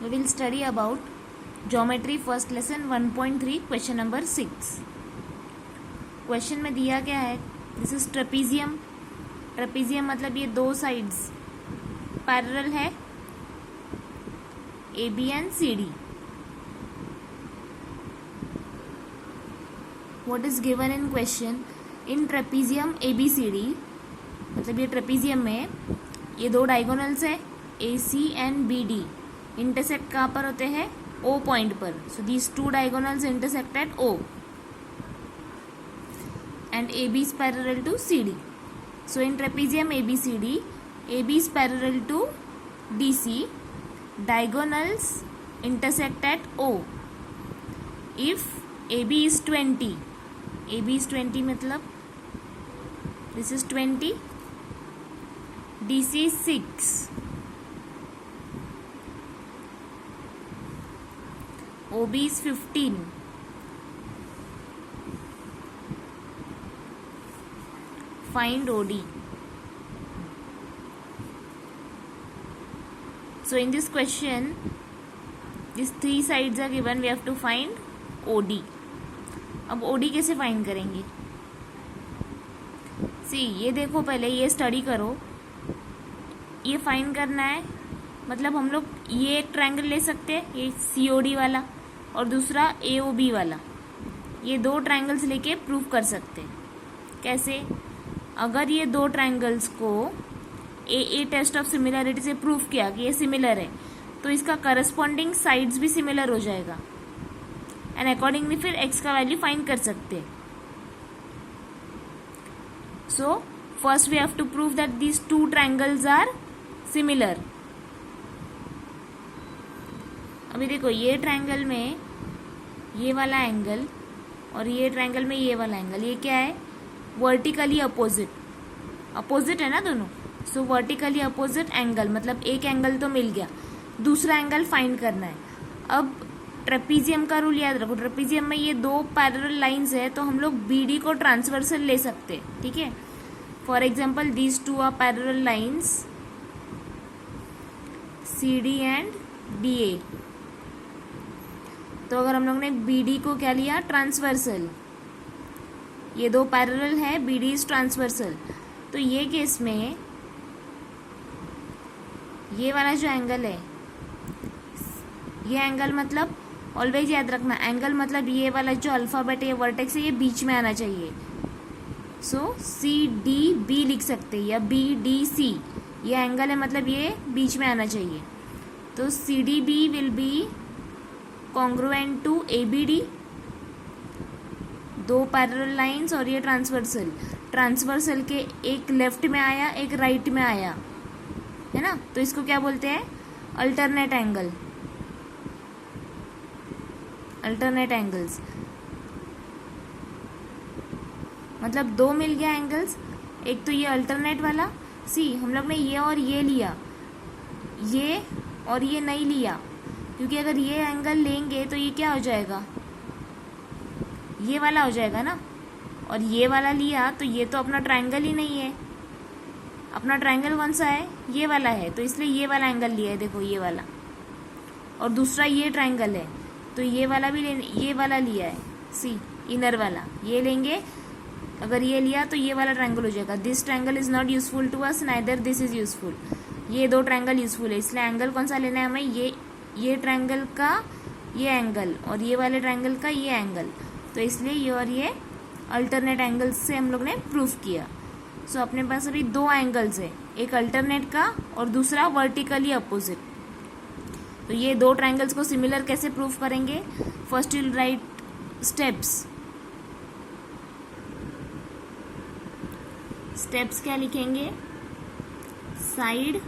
we will study about geometry first lesson 1.3 question number 6. Question में दिया क्या है, दिस इज ट्रेपीजियम. ट्रेपीजियम मतलब ये दो साइड्स पैरेलल है, A B and C D. What is given in question, in trapezium A B C D, मतलब ये ट्रेपीजियम में ये दो डायगोनल्स है A C and B D. Intersect कहाँ पर होते हैं, ओ पॉइंट पर. So these two diagonals intersect at O and AB is parallel to CD. So in trapezium ABCD, AB is parallel to DC. Diagonals intersect at O. If AB is 20, AB is 20 मतलब this is 20, DC is 6, OB is 15. Find OD. So in this question, these three sides are given. We have to find OD. अब OD कैसे find करेंगे? सी ये देखो, पहले ये study करो. ये फाइंड करना है, मतलब हम लोग ये एक ट्रायंगल ले सकते हैं, ये COD वाला और दूसरा AOB वाला. ये दो ट्रायंगल्स लेके प्रूव कर सकते हैं. कैसे? अगर ये दो ट्रायंगल्स को ए टेस्ट ऑफ सिमिलरिटी से प्रूव किया कि ये सिमिलर है, तो इसका करस्पॉन्डिंग साइड्स भी सिमिलर हो जाएगा एंड अकॉर्डिंगली फिर एक्स का वैल्यू फाइंड कर सकते हैं. So first we have to prove that these two triangles are similar. अभी देखो, ये ट्रायंगल में ये वाला एंगल और ये ट्रायंगल में ये वाला एंगल, ये क्या है, वर्टिकली अपोजिट है ना दोनों. सो वर्टिकली अपोजिट एंगल, मतलब एक एंगल तो मिल गया, दूसरा एंगल फाइंड करना है. अब ट्रेपीजियम का रूल याद रखो, ट्रेपीजियम में ये दो पैरेलल लाइंस है, तो हम लोग BD को ट्रांसवर्सल ले सकते हैं. ठीक है, for example these two are parallel lines CD and DA. तो अगर हम लोग ने BD को क्या लिया, ट्रांसवर्सल, ये दो पैरेलल है, BD इज ट्रांसवर्सल, तो ये केस में ये वाला जो एंगल है, ये एंगल मतलब ऑलवेज याद रखना, एंगल मतलब ये वाला जो अल्फाबेट है, वर्टेक्स है, ये बीच में आना चाहिए. सो CDB लिख सकते हैं या BDC. ये एंगल है मतलब ये बीच में आना चाहिए. तो CDB will be congruent to ABD. दो पैरेलल लाइंस और ये ट्रांसवर्सल के एक लेफ्ट में आया, एक राइट में आया, है ना. तो इसको क्या बोलते हैं, अल्टरनेट एंगल्स. मतलब दो मिल गया एंगल्स, एक तो ये अल्टरनेट वाला. सी हम लोग ने ये और ये लिया, ये और ये नहीं लिया, क्योंकि अगर ये एंगल लेंगे तो ये क्या हो जाएगा, ये वाला हो जाएगा ना. और ये वाला लिया तो ये तो अपना ट्रायंगल ही नहीं है. अपना ट्रायंगल कौन सा है, ये वाला है, तो इसलिए ये वाला एंगल लिया है. देखो ये वाला, और दूसरा ये ट्रायंगल है, तो ये वाला भी ये वाला लिया है. सी इनर वाला ये लेंगे, अगर ये लिया तो ये वाला ट्रायंगल हो जाएगा. This triangle is not useful to us, neither this is useful. ये दो ट्रायंगल यूजफुल है, इसलिए एंगल कौन सा लेना है हमें, ये ट्रायंगल का ये एंगल और ये वाले ट्रायंगल का ये एंगल. तो इसलिए ये और ये अल्टरनेट एंगल्स से हम लोग ने प्रूव किया. सो अपने पास अभी दो एंगल्स है, एक अल्टरनेट का और दूसरा वर्टिकली अपोजिट. तो ये दो ट्रायंगल्स को सिमिलर कैसे प्रूव करेंगे, फर्स्ट यू राइट स्टेप्स क्या लिखेंगे, side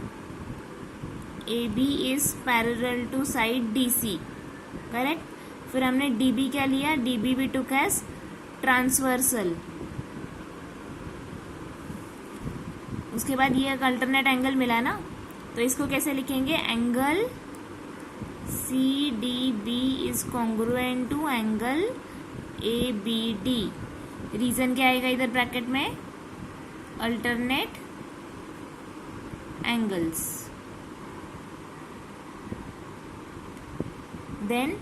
AB is parallel to side DC, correct. फिर हमने DB क्या लिया, DB भी टुक एज ट्रांसवर्सल. उसके बाद ये एक अल्टरनेट एंगल मिला ना, तो इसको कैसे लिखेंगे, angle CDB is congruent to angle ABD. Reason क्या आएगा इधर ब्रैकेट में, अल्टरनेट एंगल्स. देन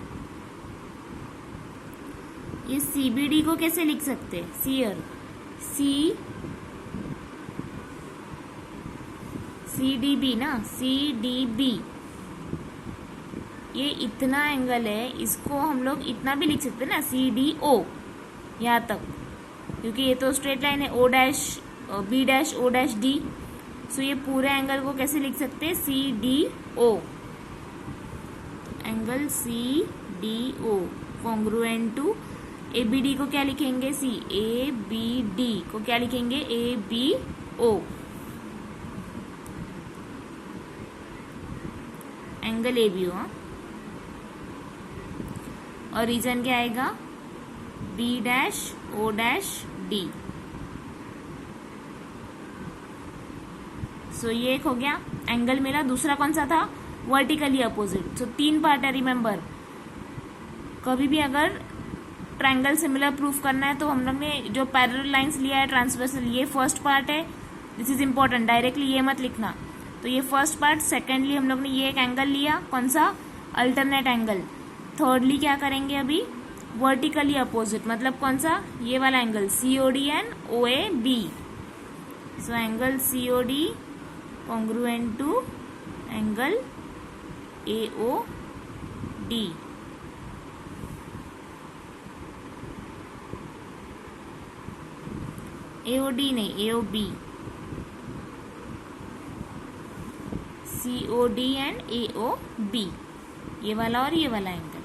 ये CBD को कैसे लिख सकते हैं? सीयर CDB ना, CDB ये इतना एंगल है, इसको हम लोग इतना भी लिख सकते हैं ना, CDO यहाँ तक, क्योंकि ये तो स्ट्रेट लाइन है, O dash B dash O dash D। So ये पूरे एंगल को कैसे लिख सकते हैं? CDO, angle CDO congruent to ABD को क्या लिखेंगे? ABD को क्या लिखेंगे? ABO, angle ABO। हाँ, और रीजन क्या आएगा? B dash O dash D। So ये एक हो गया एंगल मेरा। दूसरा कौन सा था? Vertically opposite. सो 3 पार्ट है, रिमेंबर। कभी भी अगर ट्रायंगल सिमिलर प्रूफ करना है तो हम लोग ने जो पैरेलल लाइंस लिया है ट्रांसवर्सल, ये फर्स्ट पार्ट है, दिस इज इम्पोर्टेंट, डायरेक्टली ये मत लिखना। तो ये फर्स्ट पार्ट। सेकेंडली हम लोग ने ये एक एंगल लिया, कौन सा? Alternate angle. थर्डली क्या करेंगे अभी? वर्टिकली अपोजिट, मतलब कौन सा? ये वाला angle COD and OAB। So angle COD congruent to angle AOD। AOD नहीं, AOB, COD एंड AOB, ये वाला और ये वाला angle.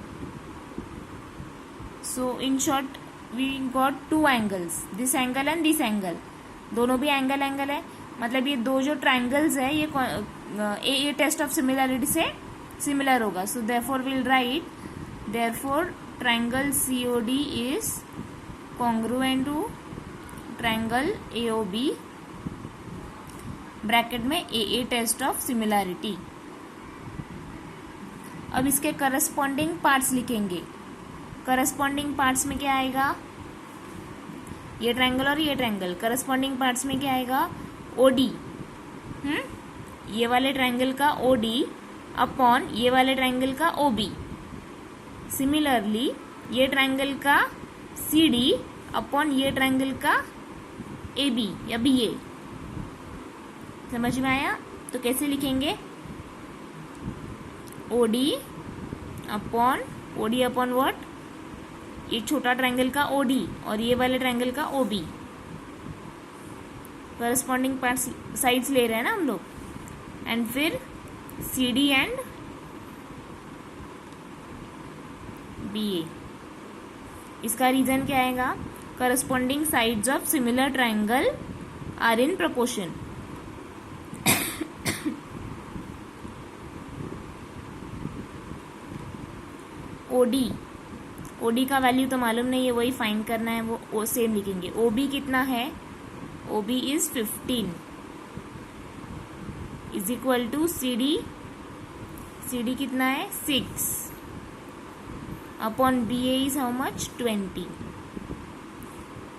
So in short we got 2 angles, this angle and this angle, दोनों भी एंगल है। मतलब ये दो जो ट्रायंगल्स है ये टेस्ट ऑफ सिमिलरिटी से सिमिलर होगा। So therefore will write therefore triangle COD is congruent to triangle AOB, bracket में AA टेस्ट ऑफ सिमिलरिटी। अब इसके करस्पॉन्डिंग पार्ट्स लिखेंगे। करस्पॉन्डिंग पार्ट्स में क्या आएगा? ये ट्रायंगल और ये ट्रायंगल, करस्पॉन्डिंग पार्ट्स में क्या आएगा? OD, ये वाले ट्रायंगल का OD अपॉन ये वाले ट्रायंगल का OB। सिमिलरली ये ट्रायंगल का CD अपॉन ये ट्रायंगल का AB या BA। समझ में आया? तो कैसे लिखेंगे? OD upon what? ये छोटा ट्रायंगल का OD और ये वाले ट्रायंगल का OB। करस्पॉन्डिंग पार्ट्स साइड्स ले रहे हैं ना हम लोग। एंड फिर CD एंड BA। इसका रीजन क्या आएगा? Corresponding sides of similar triangle are in proportion. OD का वैल्यू तो मालूम नहीं है, वही फाइंड करना है, वो सेम लिखेंगे। OB कितना है? OB is 15 is equal to CD कितना है? 6 upon BA is how much? 20।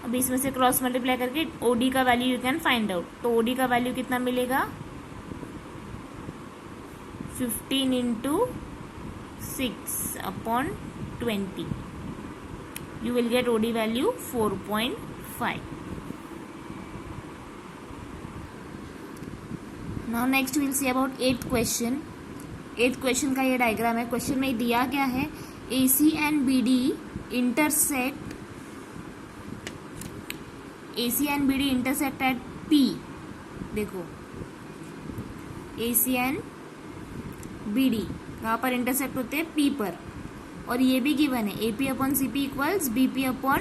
अब इसमें से क्रॉस मल्टीप्लाई करके OD का value you can find out. तो OD का वैल्यू कितना मिलेगा? 15 into 6 upon 20। You will get OD value 4.5. Now next we will see about 8th question. 8th question का ये डायग्राम है। क्वेश्चन में दिया क्या है? AC and BD intersect at P। देखो AC and BD कहाँ पर इंटरसेक्ट होते हैं? P पर। और ये भी गिवन है AP upon CP equals BP upon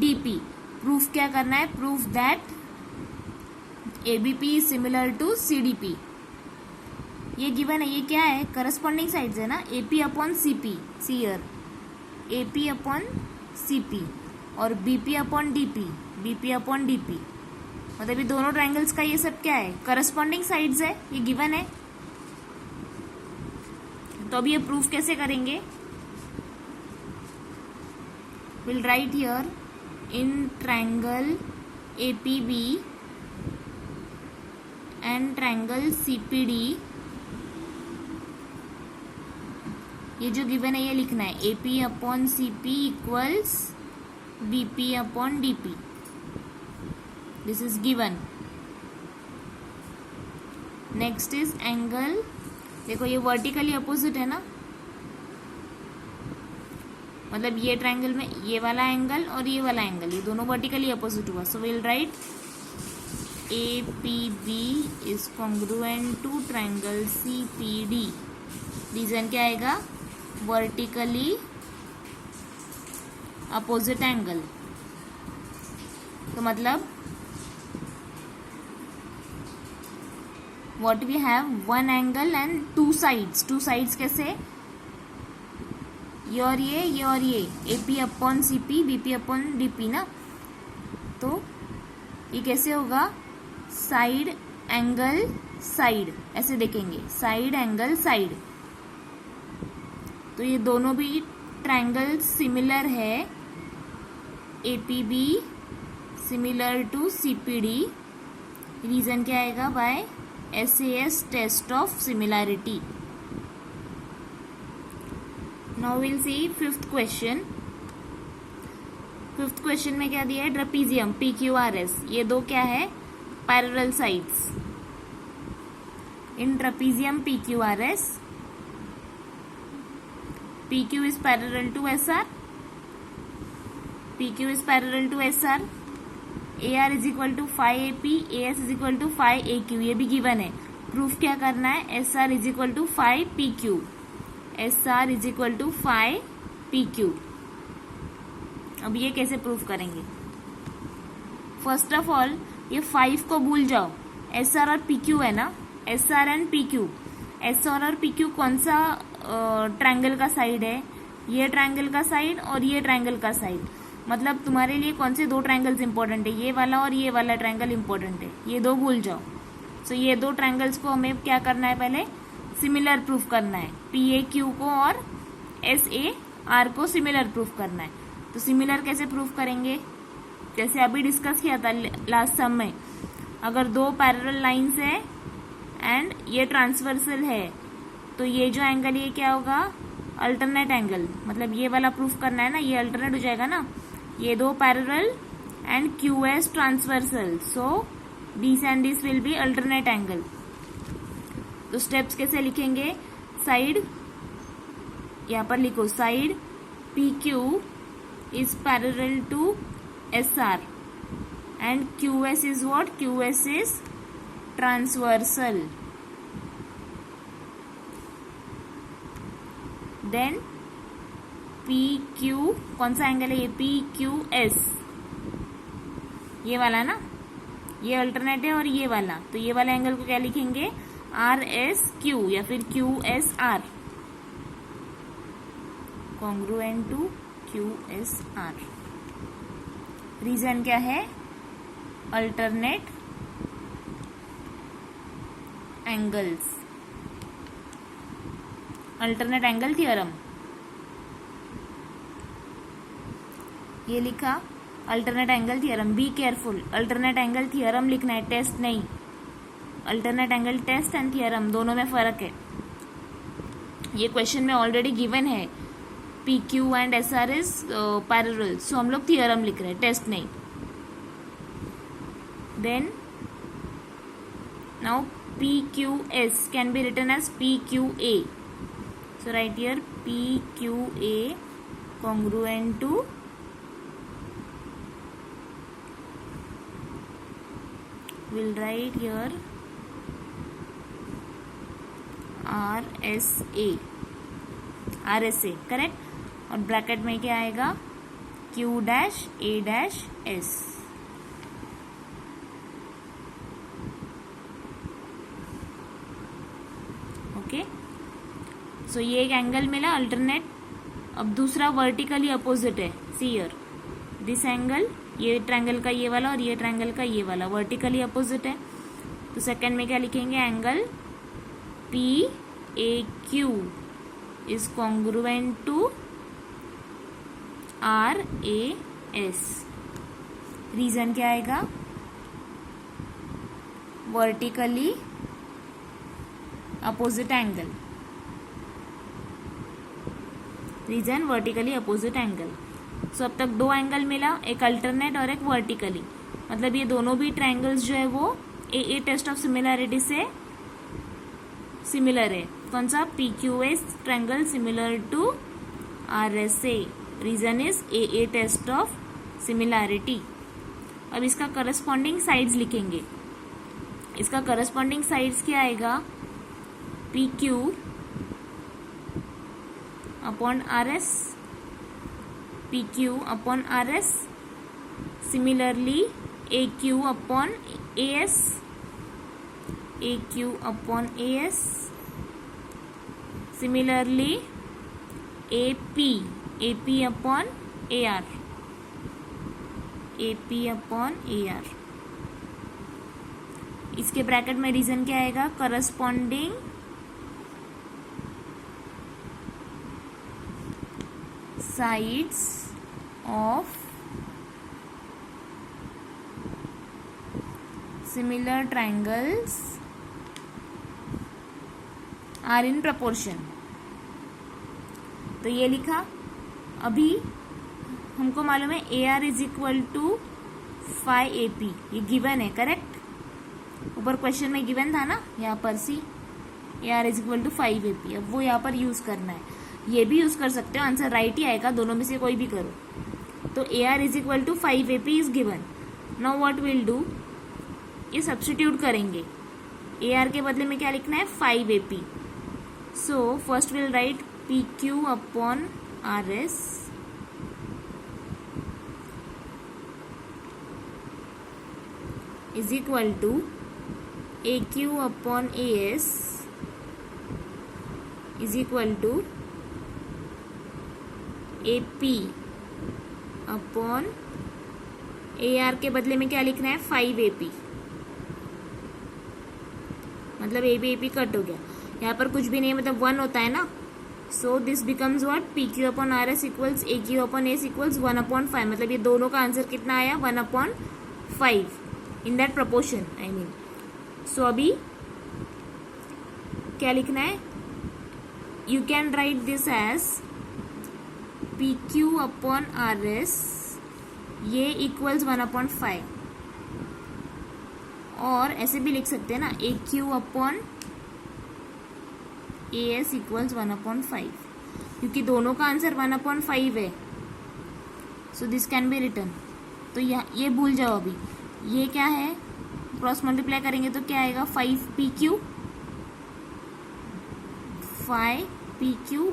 DP। Proof क्या करना है? Proof that ABP is similar to CDP। ये गिवन है। ये क्या है? करस्पॉन्डिंग साइड्स है ना, AP अपॉन CP, सीयर AP अपॉन CP और BP upon DP, BP upon DP। मतलब ये दोनों ट्रायंगल्स का ये सब क्या है? करस्पॉन्डिंग साइड्स है, ये गिवन है। तो अब ये प्रूफ कैसे करेंगे? We'll write here in triangle APB and triangle CPD ये जो गिवन है ये लिखना है AP upon CP equals BP upon DP. This is given. Next is angle. देखो ये वर्टिकली अपोजिट है ना, मतलब ये ट्रायंगल में ये वाला एंगल और ये वाला एंगल ये दोनों वर्टिकली अपोजिट हुआ. So will write APB is congruent to triangle CPD. Reason क्या आएगा? Vertically opposite angle. तो मतलब what we have one angle and two sides कैसे? ये और ये AP upon CP BP upon DP ना. तो ये कैसे होगा? साइड एंगल साइड ऐसे देखेंगे, साइड एंगल साइड. तो ये दोनों भी ट्रायंगल सिमिलर है. APB similar to CPD. Reason क्या आएगा? By SAS test of similarity. Now will see fifth question. Fifth question में क्या दिया है? Trapezium PQRS. ये दो क्या है? Parallel sides. In trapezium PQRS PQ is parallel to SR. PQ is parallel to SR. AR is equal to phi AP, AS is equal to phi AQ. ये भी गिवन है. प्रूफ क्या करना है? SR is equal to phi PQ. SR is equal to phi PQ. अब ये कैसे proof करेंगे? फर्स्ट ऑफ ऑल ये 5 को भूल जाओ. SR और PQ है ना, SR एंड PQ. SR और PQ कौन सा ट्रायंगल का साइड है? ये ट्रायंगल का साइड और ये ट्रायंगल का साइड. मतलब तुम्हारे लिए कौन से दो ट्रायंगल्स इंपॉर्टेंट है? ये वाला और ये वाला ट्रायंगल इंपॉर्टेंट है. ये दो भूल जाओ. सो ये दो ट्रायंगल्स को हमें क्या करना है? पहले सिमिलर प्रूफ करना है. PAQ को और SAR को सिमिलर प्रूफ करना है. तो सिमिलर कैसे प्रूफ करेंगे? जैसे अभी डिस्कस किया था लास्ट सम में. अगर दो पैरेलल लाइंस है एंड ये ट्रांसवर्सल है तो ये जो एंगल ये क्या होगा? Alternate angle. मतलब ये वाला प्रूफ करना है ना, ये अल्टरनेट हो जाएगा ना. ये दो parallel and QS transversal. So this and this will be alternate angle. तो स्टेप्स कैसे लिखेंगे? साइड यहाँ पर लिखो. Side PQ is parallel to SR and QS is what? QS is transversal. Then PQ कौन सा एंगल है? ये PQS ये वाला ना, ये अल्टरनेट है और ये वाला. तो ये वाला एंगल को क्या लिखेंगे? RSQ या फिर QSR. Congruent to QSR. Reason क्या है? Alternate angles. Alternate angle theorem. ये लिखा alternate angle theorem. Be careful. Alternate angle theorem लिखना है, टेस्ट नहीं. Alternate angle test and theorem दोनों में फर्क है. ये क्वेश्चन में ऑलरेडी गिवन है PQ and SR is parallel. So हम लोग थियरम लिख रहे हैं, टेस्ट नहीं. Then now PQS can be written as PQA. So write here PQA congruent to we'll write here RSA correct. और ब्रैकेट में क्या आएगा? Q'(A')S. ओके. सो ये एक एंगल मिला अल्टरनेट. अब दूसरा वर्टिकली अपोजिट है. सी हियर दिस एंगल, ये ट्रायंगल का ये वाला और ये ट्रायंगल का ये वाला वर्टिकली अपोजिट है. तो सेकंड में क्या लिखेंगे? Angle PAQ is congruent to RAS. Reason क्या आएगा? Vertically opposite angle. Reason vertically opposite angle. So अब तक दो एंगल मिला, एक अल्टरनेट और एक वर्टिकली, मतलब ये दोनों भी ट्रायंगल्स जो है वो ए टेस्ट ऑफ सिमिलैरिटी से सिमिलर है। कौन सा? PQS triangle similar to RSA, reason is A test of similarity. अब इसका करस्पॉन्डिंग साइड्स लिखेंगे। इसका करस्पॉन्डिंग साइड्स क्या आएगा? PQ upon RS, PQ upon RS, similarly AQ upon AS, AQ upon AS, similarly AP upon AR, AP upon AR। इसके bracket में reason क्या आएगा? Corresponding sides of similar triangles are in proportion. तो ये लिखा। अभी हमको मालूम है AR is equal to 5AP, ये गिवन है, करेक्ट? ऊपर क्वेश्चन में गिवन था ना, यहाँ पर see AR is equal to 5AP। अब वो यहाँ पर यूज करना है। ये भी यूज कर सकते हो, आंसर राइट ही आएगा, दोनों में से कोई भी करो। तो AR is equal to 5AP is given. Now what will do, ये सब्स्टिट्यूट करेंगे। AR के बदले में क्या लिखना है? 5AP। So first will write PQ upon RS is equal to AQ upon AS is equal to AP upon AR के बदले में क्या लिखना है? 5AP, मतलब AP कट हो गया। यहाँ पर कुछ भी नहीं, मतलब 1 होता है ना। So this becomes what? PQ upon RS equals AQ upon AS equals 1/5, मतलब ये दोनों का आंसर कितना आया? 1/5 in that proportion, I mean. So अभी क्या लिखना है? You can write this as PQ upon RS, ये इक्वल्स 1/5, और ऐसे भी लिख सकते हैं ना, AQ अपॉन AS इक्वल्स 1/5, क्योंकि दोनों का आंसर 1/5 है। So this can be written. तो ये भूल जाओ अभी। ये क्या है? क्रॉस मल्टीप्लाई करेंगे तो क्या आएगा? 5PQ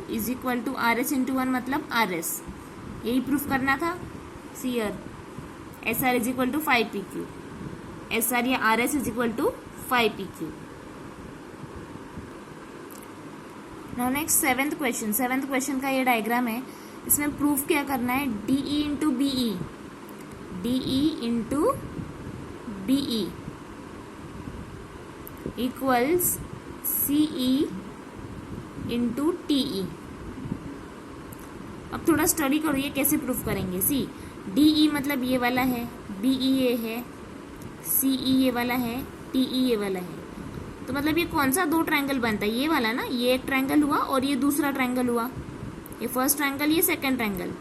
is equal to RS into 1, मतलब RS। यही प्रूफ करना था। See here SR is equal to 5PQ, SR या RS is equal to 5PQ। Now next seventh question. Seventh question का ये डायग्राम है। इसमें प्रूफ क्या करना है? DE into BE, DE into BE equals CE into TE। अब थोड़ा स्टडी करो, ये कैसे प्रूफ करेंगे। सी DE मतलब ये वाला है, BE ये है, CE ये वाला है, TE ये वाला है। तो मतलब ये कौन सा दो ट्रायंगल बनता है? ये वाला ना, ये एक ट्रायंगल हुआ और ये दूसरा ट्रायंगल हुआ। ये फर्स्ट ट्रायंगल, ये सेकंड ट्रायंगल।